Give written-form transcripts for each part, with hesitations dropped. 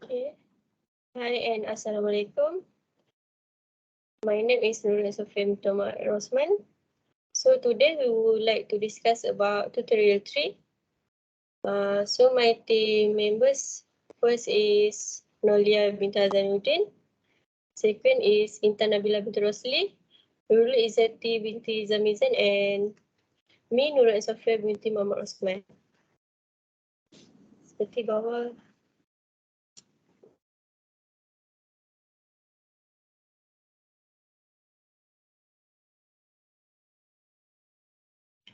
Okay. Hi and Assalamualaikum. My name is Nurul Sofia Thomas Rosman. So today we would like to discuss about tutorial 3. So my team members, first is Nolia Binta Zainuddin. Second is Intan Nabila binti Rosli. Nurul Izzati binti Zamizan and me Nurul Sofia binti Muhammad Rosman. Seperti bawah.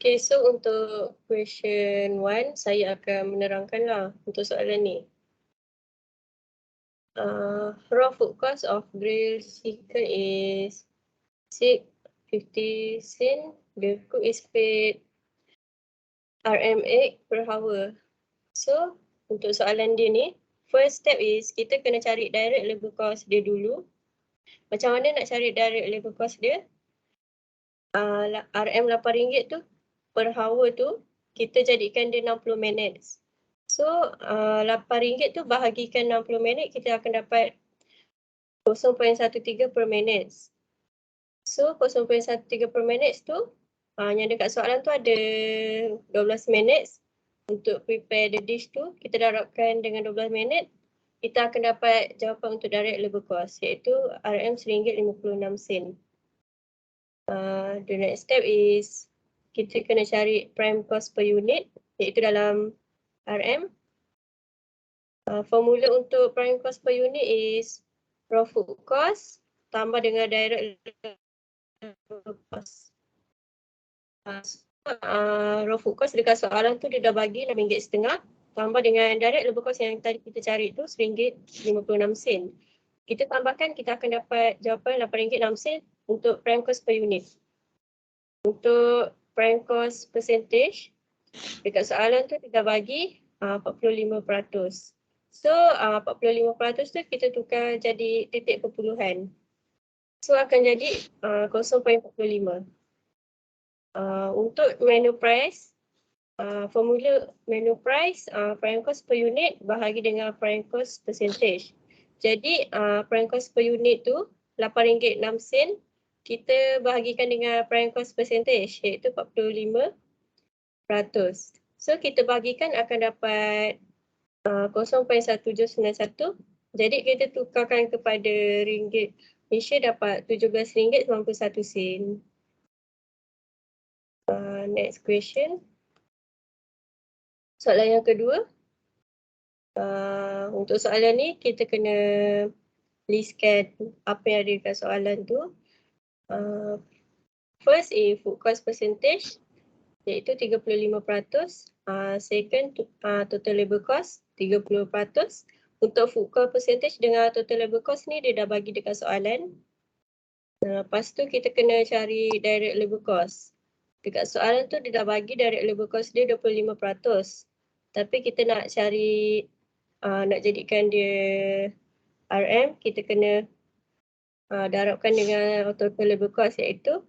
Okay, so untuk question 1, saya akan menerangkanlah untuk soalan ni. Raw food cost of grilled chicken is 6.50 cent. The cook is paid RM8 per hour. So, untuk soalan dia ni, first step is kita kena cari direct labor cost dia dulu. Macam mana nak cari direct labor cost dia? RM8 tu per hour tu, kita jadikan dia 60 minutes. So, RM8 tu bahagikan 60 minit, kita akan dapat 0.13 per minute. So, 0.13 per minute tu, yang dekat soalan tu ada 12 minit untuk prepare the dish tu. Kita darabkan dengan 12 minit, kita akan dapat jawapan untuk direct labor cost, iaitu RM1.56. The next step is kita kena cari prime cost per unit, iaitu dalam RM. Formula untuk prime cost per unit is raw food cost tambah dengan direct labor cost. Raw food cost dekat soalan tu dia dah bagi RM6.50 tambah dengan direct labor cost yang tadi kita cari tu RM1.56. Kita tambahkan, kita akan dapat jawapan RM8.06 untuk prime cost per unit. Untuk prime cost percentage, dekat soalan tu kita bagi 45%. So 45% tu kita tukar jadi titik perpuluhan. So akan jadi 0.45. Untuk menu price, formula menu price, prime cost per unit bahagi dengan prime cost percentage. Jadi prime cost per unit tu RM8.06, kita bahagikan dengan prime cost percentage iaitu 45%. So kita bahagikan akan dapat 0.1791. Jadi kita tukarkan kepada ringgit Malaysia dapat RM17.91. Next question. Soalan yang kedua. Untuk soalan ni kita kena listkan apa yang ada dekat soalan tu. First is food cost percentage iaitu 35%. Second total labor cost 30%. Untuk food cost percentage dengan total labor cost ni dia dah bagi dekat soalan. Lepas tu kita kena cari direct labor cost. Dekat soalan tu dia dah bagi direct labor cost dia 25%. Tapi kita nak cari, nak jadikan dia RM, kita kena darabkan dengan total labor cost iaitu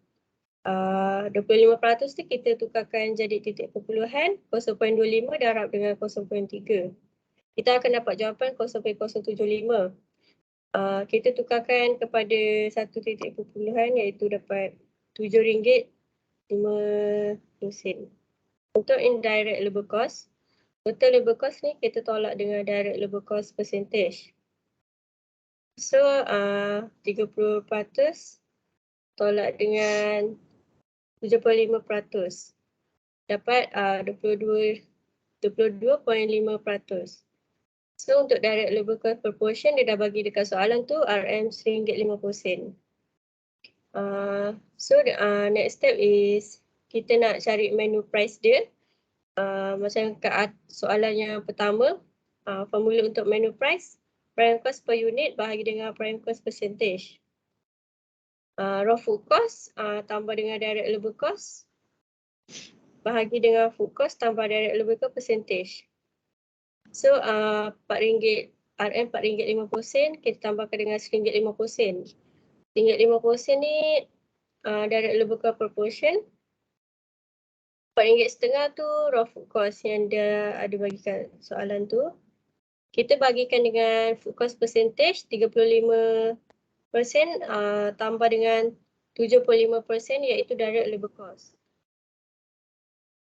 25% tu kita tukarkan jadi titik perpuluhan 0.25 darab dengan 0.3. Kita akan dapat jawapan 0.075. Kita tukarkan kepada satu titik perpuluhan iaitu dapat RM7.50. Untuk indirect labor cost, total labor cost ni kita tolak dengan direct labor cost percentage. So 30% tolak dengan 75%. Dapat 22.5%. So untuk direct labor cost proportion dia dah bagi dekat soalan tu RM1.50. So next step is kita nak cari menu price dia. Macam kat soalan yang pertama, formula untuk menu price, prime cost per unit bahagi dengan prime cost percentage. Raw food cost tambah dengan direct labor cost bahagi dengan food cost tambah direct labor cost percentage. So RM4, RM4.50 kita tambahkan dengan RM1.50. RM1.50 ni direct labor cost proportion. RM4.50 tu raw food cost yang dia ada bagi kat soalan tu. kita bagikan dengan food cost percentage 35% tambah dengan 75% iaitu direct labor cost.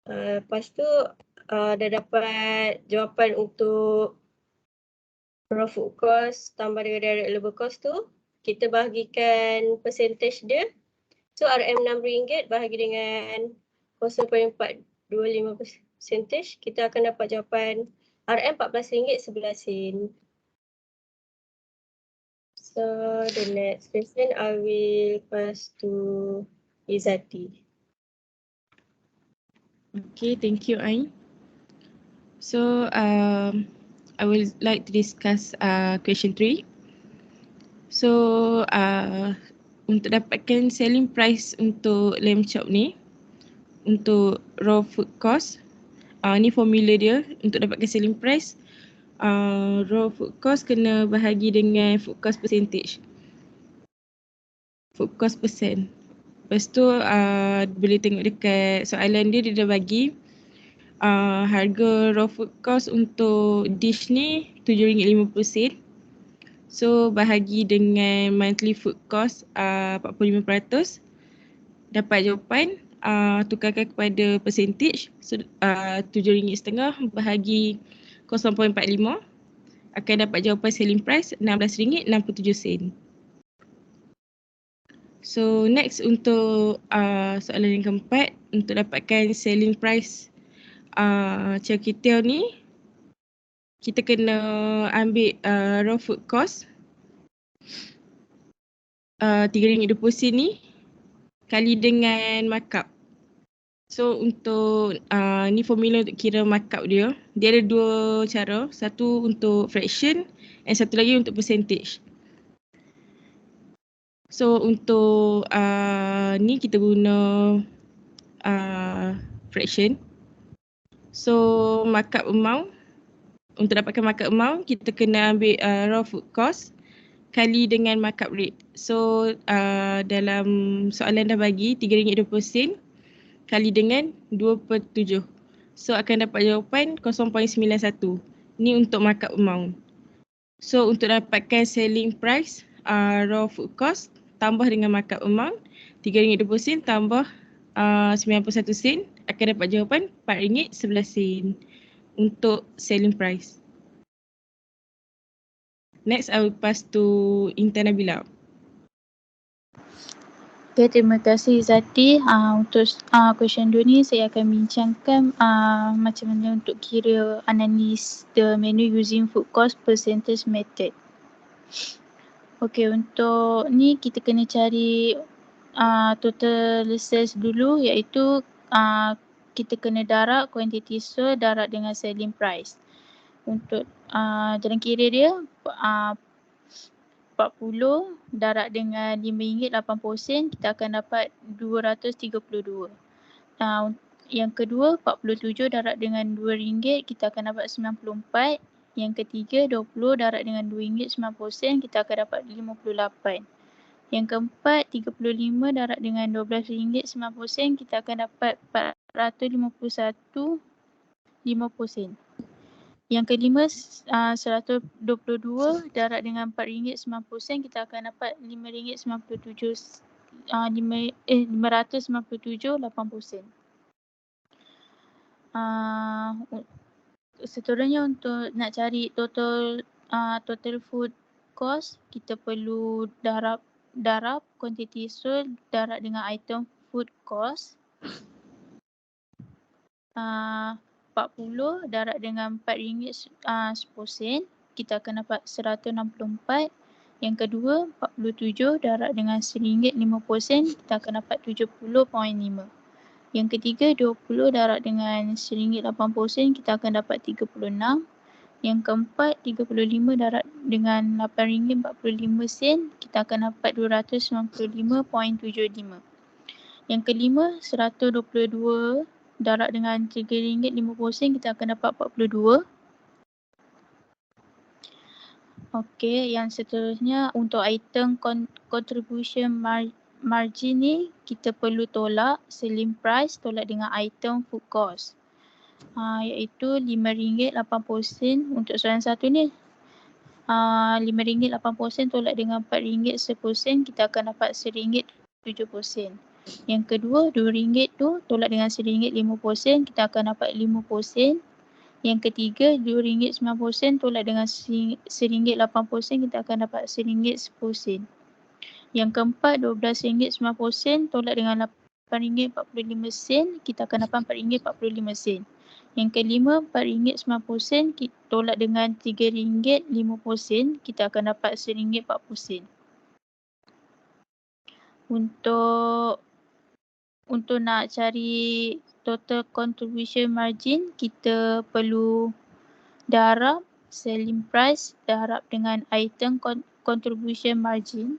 Lepas tu dah dapat jawapan untuk raw food cost tambah dengan direct labor cost tu, kita bahagikan percentage dia. So RM RM6 bahagi dengan 0.425%, kita akan dapat jawapan RM RM14.11. So the next question I will pass to Izzati. Okay, thank you, Ain. So, I would like to discuss question 3. So, untuk dapatkan selling price untuk lamb chop ni, untuk raw food cost, ni formula dia untuk dapatkan selling price. Raw food cost kena bahagi dengan food cost percentage. Food cost percent. Lepas tu boleh tengok dekat soalan dia, dia dah bagi harga raw food cost untuk dish ni RM7.50. So bahagi dengan monthly food cost 45%. Dapat jawapan, tukarkan kepada percentage. So RM7.50 bahagi 0.45 akan dapat jawapan selling price RM16.67. So next untuk soalan yang keempat, untuk dapatkan selling price Char-Kway-Teow ni, kita kena ambil raw food cost RM3.20 ni kali dengan markup. So untuk ni formula untuk kira markup dia, dia ada dua cara, satu untuk fraction and satu lagi untuk percentage. So untuk ni kita guna fraction. So markup amount, untuk dapatkan markup amount kita kena ambil raw food cost kali dengan markup rate. So dalam soalan dah bagi RM3.20 kali dengan 2/7. So akan dapat jawapan 0.91. Ni untuk markup amount. So untuk dapatkan selling price raw food cost tambah dengan markup amount RM3.20 tambah 91 sen akan dapat jawapan RM4.11 untuk selling price. Next, I will pass to Intan Nabila. Okay, terima kasih Izzati. Untuk question 2 ni saya akan bincangkan macam mana untuk kira analysis the menu using food cost percentage method. Okay, untuk ni kita kena cari total sales dulu, iaitu kita kena darab quantity sold darab dengan selling price. Untuk jalan kira dia 40 darab dengan RM5.80, kita akan dapat RM232. Yang kedua 47 darab dengan RM2, kita akan dapat RM94. Yang ketiga 20 darab dengan RM2.90, kita akan dapat RM58. Yang keempat 35 darab dengan RM12.90, kita akan dapat RM451.50. Yang kelima 122 darab dengan RM4.90, kita akan dapat RM597.80. Seterusnya untuk nak cari total food cost, kita perlu darab quantity sold darab dengan item food cost. 40 darab dengan RM4.10, kita akan dapat RM164. Yang kedua 47 darab dengan RM1.50, kita akan dapat RM70.5. Yang ketiga 20 darab dengan RM1.80, kita akan dapat RM36. Yang keempat 35 darab dengan RM8.45, kita akan dapat RM295.75. Yang kelima 122 darab dengan RM3.50, kita akan dapat RM42. Okey, yang seterusnya untuk item contribution margin ni, kita perlu tolak selling price tolak dengan item food cost. Iaitu RM5.80 untuk soalan satu ni RM5.80 tolak dengan RM4 10%, kita akan dapat RM1.70. Yang kedua, RM2 tu tolak dengan RM1.50, kita akan dapat RM50. Yang ketiga, RM2.90 tolak dengan RM1.80, kita akan dapat RM1.10. Yang keempat, RM12.90 tolak dengan RM8.45, kita akan dapat RM4.45. Yang kelima, RM4.90 tolak dengan RM3.50, kita akan dapat RM1.40. Untuk nak cari total contribution margin, kita perlu darab selling price darab dengan item contribution margin,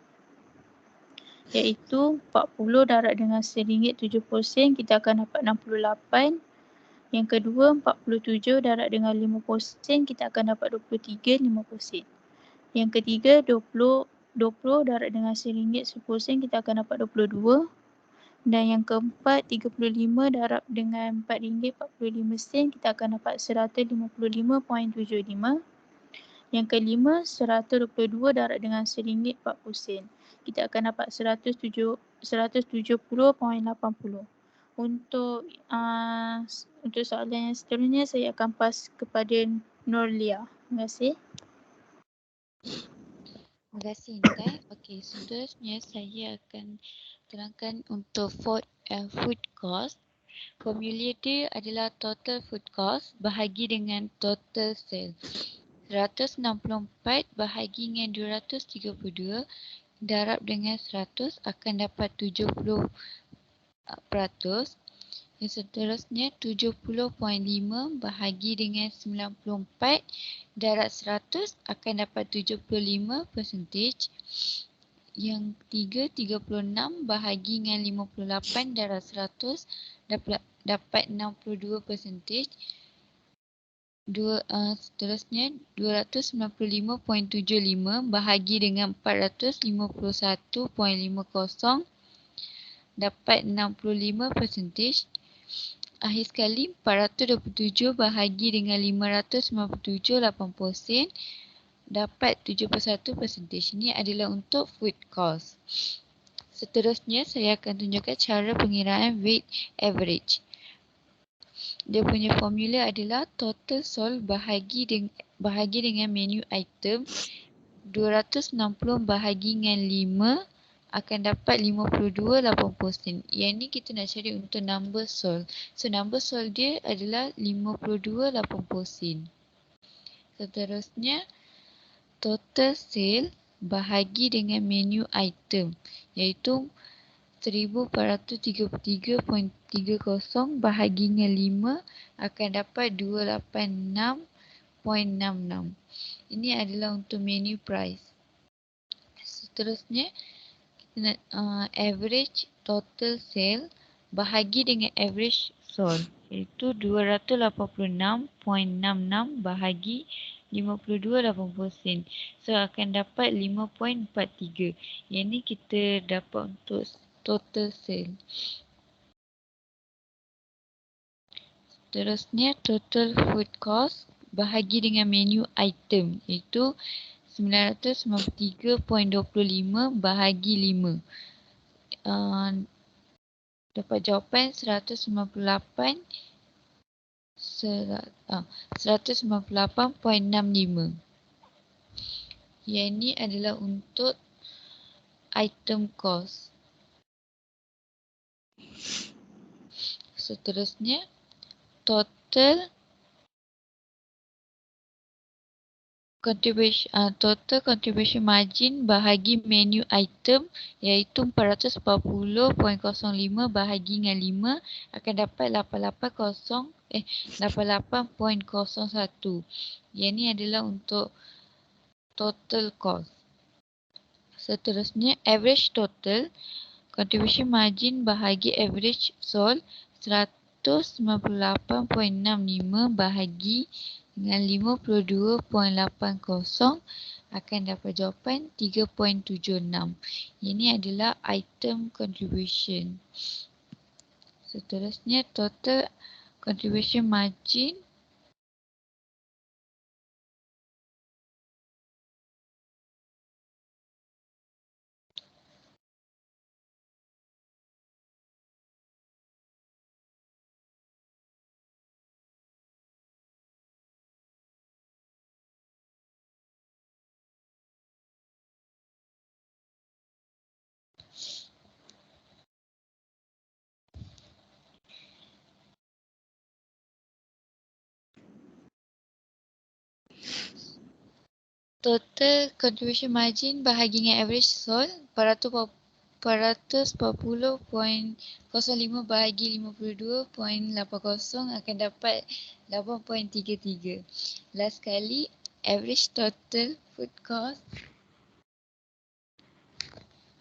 iaitu 40 darab dengan RM1.70, kita akan dapat 68. Yang kedua, 47 darab dengan 5%, kita akan dapat 23.50. Yang ketiga, 20 darab dengan RM1.10, kita akan dapat 22. Dan yang keempat, 35 darab dengan RM4.45, kita akan dapat 155.75. Yang kelima, 122 darab dengan RM1.40, kita akan dapat 170.80. Untuk soalan yang seterusnya, saya akan pass kepada Nurlia. Terima kasih. Terima kasih Intan. Okey, seterusnya saya akan terangkan untuk food cost. Formula dia adalah total food cost bahagi dengan total sale. 164 bahagi dengan 232 darab dengan 100 akan dapat 70%. Yang seterusnya 70.5 bahagi dengan 94 darab 100 akan dapat 75%. Yang ketiga 36 bahagi dengan 58 darab 100 dapat 62%. Seterusnya 295.75 bahagi dengan 451.50 dapat 65%. Akhir sekali 427 bahagi dengan 597 80% dapat 71%. Ini adalah untuk food cost. Seterusnya saya akan tunjukkan cara pengiraan weight average. Dia punya formula adalah total sold bahagi dengan menu item. 260 bahagi dengan 5 akan dapat 52.80%. Yang ni kita nak cari untuk number sold. So number sold dia adalah 52.80%. Seterusnya total sale bahagi dengan menu item, iaitu 1433.30 bahagi dengan 5 akan dapat 286.66. Ini adalah untuk menu price. Seterusnya kita nak average total sale bahagi dengan average sold, iaitu 286.66 bahagi 52.80%. So akan dapat 5.43. Yang ni kita dapat untuk total sale. Seterusnya total food cost bahagi dengan menu item, iaitu 993.25 bahagi 5. Dapat jawapan 198.65. Yang ini adalah untuk item cost. Seterusnya total contribution margin bahagi menu item, iaitu 440.05 bahagi dengan 5 akan dapat 88.01. Yang ni adalah untuk total cost. Seterusnya average total contribution margin bahagi average sold, 198.65 bahagi dengan 52.80 akan dapat jawapan 3.76. Ini adalah item contribution. Seterusnya total contribution margin Total contribution margin bahagi dengan average sold 440.05 bahagi 52.80 akan dapat 8.33. Last kali, average total food cost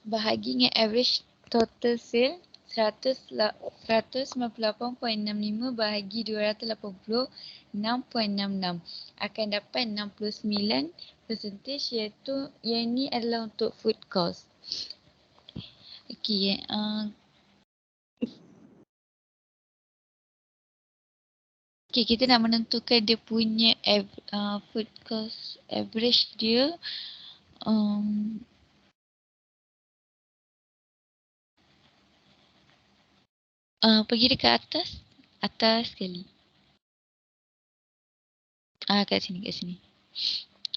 bahagi dengan average total sale 198.65 bahagi 280 6.66 akan dapat 69% iaitu yang ni adalah untuk food cost. Okey, kita nak menentukan dia punya food cost average dia. Pergi dekat atas sekali. Kat sini.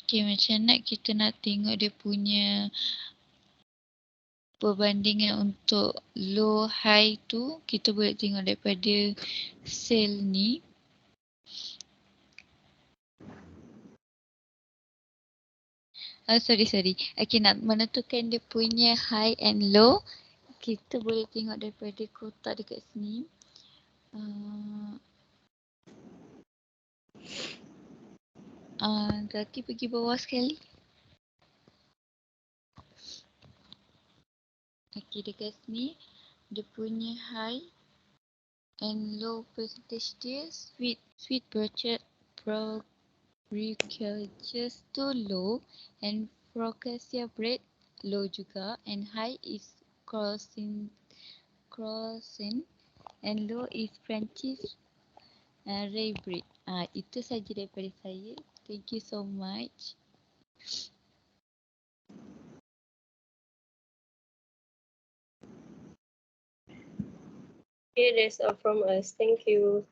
Okay, macam nak kita nak tengok dia punya perbandingan untuk low high tu, kita boleh tengok daripada sale ni. Sorry. Okay, nak menentukan dia punya high and low, kita boleh tengok daripada kotak dekat sini. Berarti pergi bawah sekali. Okay, dekat sini dia punya high and low percentage dia sweet precursors tu low and focaccia bread low juga, and high is croissant and low is French's rye bread. Itu saja daripada saya. Thank you so much. Okay, that's all from us. Thank you.